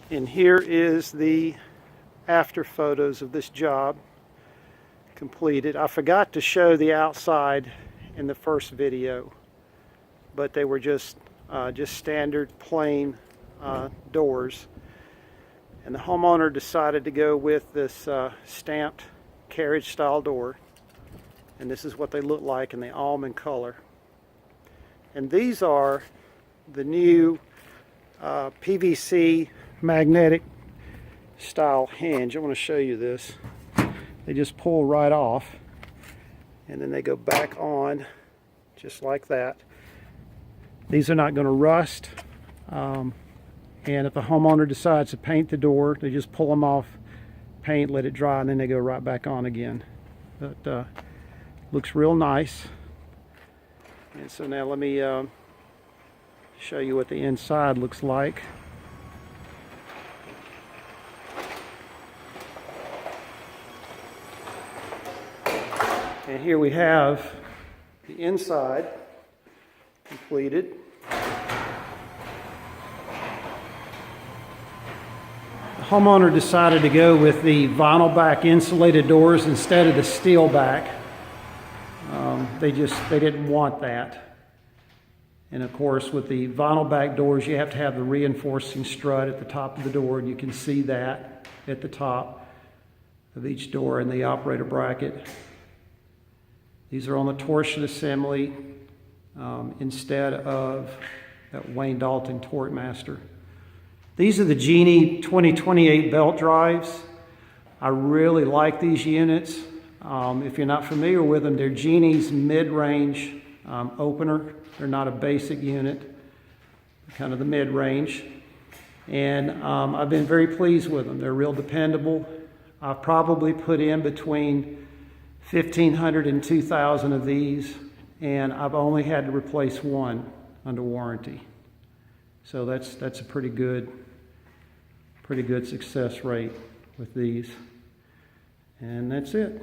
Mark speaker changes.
Speaker 1: And here is the after photos of this job completed. I forgot to show the outside in the first video, but they were just standard plain doors. And the homeowner decided to go with this stamped carriage style door. And this is what they look like in the almond color. And these are the new PVC magnetic style hinge. I want to show you this. They just pull right off and then they go back on just like that. These are not going to rust, and if the homeowner decides to paint the door, they just pull them off, paint, let it dry, and then they go right back on again. But looks real nice. And so now let me show you what the inside looks like. And here we have the inside completed. The homeowner decided to go with the vinyl back insulated doors instead of the steel back. They didn't want that. And of course, with the vinyl back doors, you have to have the reinforcing strut at the top of the door, and you can see that at the top of each door in the operator bracket. These are on the torsion assembly instead of that Wayne Dalton Torque Master. These are the Genie 2028 belt drives. I really like these units. If you're not familiar with them, they're Genie's mid-range opener. They're not a basic unit, kind of the mid-range. And I've been very pleased with them. They're real dependable. I've probably put in between 1,500 and 2,000 of these, and I've only had to replace one under warranty. So that's a pretty good success rate with these. And that's it.